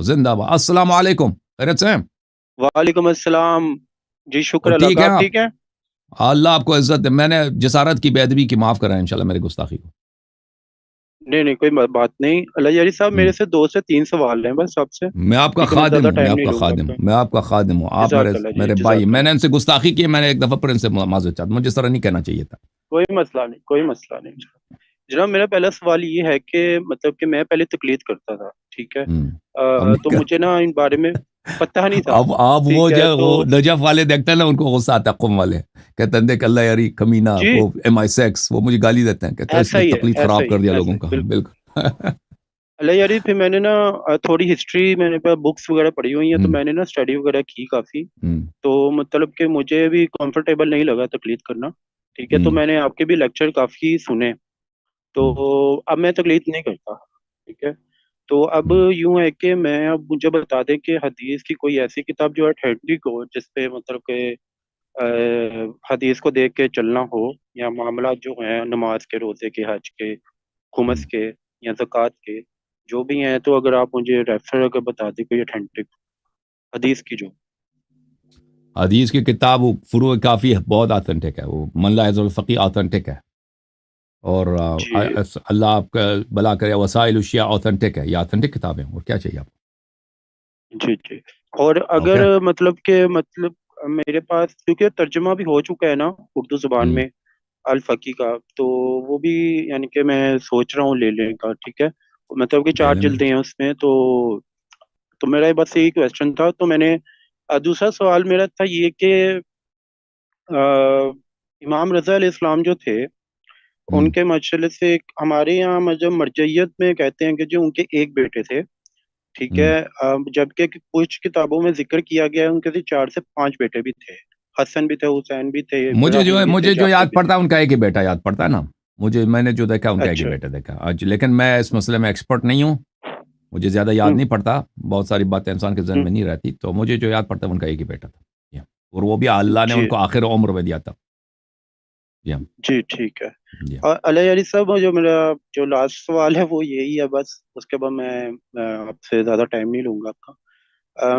زندہ باد. السلام علیکم, خیریت سے ہیں؟ وعلیکم السلام. جی شکر اور اللہ ٹھیک کا. ہیں آپ آپ؟ ٹھیک ہیں؟ اللہ آپ کو عزت دے. میں نے جسارت کی, بے ادبی کی, معاف کرائیں انشاءاللہ میری گستاخی کو. نہیں کوئی بات نہیں. اللہ یاری صاحب ہم، میرے سے 2 سے 3 سوال ہیں بس آپ سے. میں آپ کا ٹھیک ہے میں خادم زیادہ ہوں, ٹائم نہیں لوں گا آپ کا. میں آپ کا خادم ہوں. آپ جزاک اللہ جی میرے بھائی. جزاک میں نے اللہ. ان سے گستاخی کی, میں نے ایک دفعہ پر ان سے معذرت چاہتا ہوں. مجھے اس طرح نہیں کہنا چاہیے تھا. کوئی مسئلہ نہیں کوئی مسئلہ نہیں. جناب میرا پہلا سوال یہ ہے کہ مطلب کہ میں پہلے تقلید کرتا تھا. ٹھیک ہے. ہم، اب نہیں تو مجھے نا ان بارے میں پتہ نہیں تھا. اب آپ وہ ٹھیک ہے تو وہ نجف والے دیکھتے ہیں نا, ان کو غصہ آتا ہے, قوم والے کہتے ہیں دیکھ اللہ یاری کمینہ, جی وہ MI6, وہ مجھے گالی دیتے ہیں, کہتے ہیں اس ایسا نے ہی ہے تقلید ایسا خراب ہی کر دیا ایسا لوگوں ہی کا. بالکل. بالکل. اللہ یاری پھر میں نے نا تھوڑی ہسٹری میں نے بکس وغیرہ پڑھی ہوئی ہیں تو ہم، میں نے نا اسٹڈی وغیرہ کی کافی. ہم، تو مطلب کہ مجھے بھی کمفرٹیبل نہیں لگا تقلید کرنا. ٹھیک ہے. تو ہم، میں نے آپ کے بھی لیکچر کافی سنے. تو ہم، اب میں تقلید نہیں کرتا. ٹھیک ہے. تو اب ہم. یوں ہے کہ میں اب مجھے بتا دیں کہ حدیث کی کوئی ایسی کتاب جو اتھینٹک ہو جس پہ مطلب کہ حدیث کو دیکھ کے چلنا ہو, یا معاملات جو ہیں نماز کے, روزے کے, حج کے, خمس کے یا زکوٰۃ کے جو بھی ہیں, تو اگر آپ مجھے ریفر اگر بتا دیں کوئی اتھینٹک حدیث کی جو. حدیث کی کتاب فروع کافی بہت آتھنٹک ہے. وہ من لا یزال الفقیہ آتھنٹک ہے. اور جی اللہ آپ کا بلا کرے, وسائل الشیعہ آتھنٹک ہے. یہ آتھنٹک کتابیں, اور کیا چاہیے آپ جی جی. اور کو؟ اوکے. اگر مطلب کہ مطلب میرے پاس کیونکہ ترجمہ بھی ہو چکا ہے نا اردو زبان ہم، میں الفقی کا, تو وہ بھی یعنی کہ میں سوچ رہا ہوں لے لنے کا. ٹھیک ہے. مطلب کہ لے 4 لیں نا. جلدیں ہیں اس میں. تو میرا بس یہی کویشچن تھا. تو میں نے دوسرا سوال میرا تھا یہ کہ امام رضا علیہ السلام جو تھے ہم، ان کے مشعلے سے ہمارے یہاں مذہب مرجعیت میں کہتے ہیں کہ جو ان کے ایک بیٹے تھے. ٹھیک ہم. ہے. جبکہ کچھ کتابوں میں ذکر کیا گیا ہے ان کے 4 سے 5 بیٹے بھی تھے. حسن بھی تھے, حسین بھی تھے, ابراہیم بھی تھے, مجھے جو جعفر یاد بھی تھے. پڑتا ہے ان کا ایک ہی بیٹا یاد پڑتا ہے نا. میں نے جو دیکھا ان کا ایک ہی اچھا. بیٹا دیکھا آج, لیکن میں اس مسئلے میں ایکسپرٹ نہیں ہوں. مجھے زیادہ یاد ہوں نہیں پڑتا, بہت ساری باتیں انسان کے ذہن ہوں میں نہیں رہتی. تو مجھے جو یاد پڑتا ہے ان کا ایک ہی بیٹا تھا. Yeah. اور وہ بھی اللہ نے ان جی کو آخر عمر میں دیا تھا. جی جی ٹھیک ہے. جی اور علیہ علی صاحب جو میرا جو لاسٹ سوال ہے وہ یہی ہے بس. اس کے بعد میں آپ سے زیادہ ٹائم نہیں لوں گا آپ کا.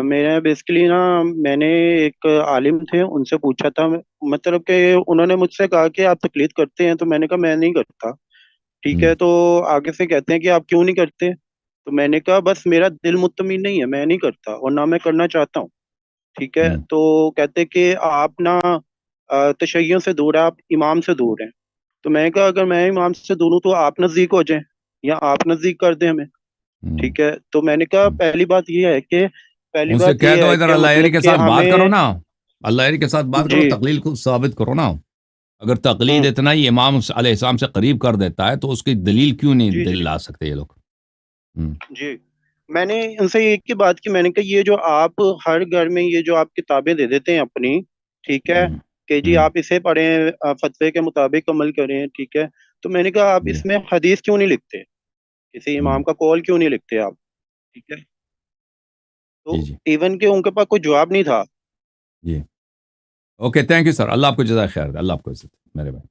میں بیسیکلی نا میں نے ایک عالم تھے ان سے پوچھا تھا, مطلب کہ انہوں نے مجھ سے کہا کہ آپ تقلید کرتے ہیں, تو میں نے کہا میں نہیں کرتا. ٹھیک ہے. تو آگے سے کہتے ہیں کہ آپ کیوں نہیں کرتے. تو میں نے کہا بس میرا دل مطمئن نہیں ہے, میں نہیں کرتا اور نہ میں کرنا چاہتا ہوں. ٹھیک ہے. تو کہتے کہ آپ نا تشیعوں سے دور ہیں, آپ امام سے دور ہیں. تو میں نے کہا اگر میں امام سے دور ہوں تو آپ نزدیک ہو جائیں یا آپ نزدیک کر دیں ہمیں. ٹھیک ہے. تو میں نے کہا پہلی بات یہ ہے کہ ان سے کہہ دو ادھر اللہ یاری کے ساتھ بات کرو ہمیں. نا. اللہ یاری کے ساتھ بات کرو, جی. تقلیل کو ثابت کرو نا. اگر تقلید ہوں اتنا ہی امام علیہ السلام سے قریب کر دیتا ہے تو اس کی دلیل کیوں نہیں جی دل جی لا سکتے یہ لوگ؟ جی. میں نے ان سے ایک کی بات کی. میں نے کہا یہ جو آپ ہر گھر میں یہ جو آپ کتابیں دے دیتے ہیں اپنی, ٹھیک ہے, ہم، کہ جی ہم، آپ اسے پڑھیں, فتوے کے مطابق عمل کریں. ٹھیک ہے. تو میں نے کہا آپ جی اس میں حدیث کیوں نہیں لکھتے, کسی ہم، امام کا قول کیوں نہیں لکھتے آپ. ٹھیک ہے. تو جی جی ایون کہ ان کے پاس کوئی جواب نہیں تھا. جی. Okay, thank you sir. اللہ آپ کو جزائے خیر دے. اللہ آپ کو عزت. میرے بھائی.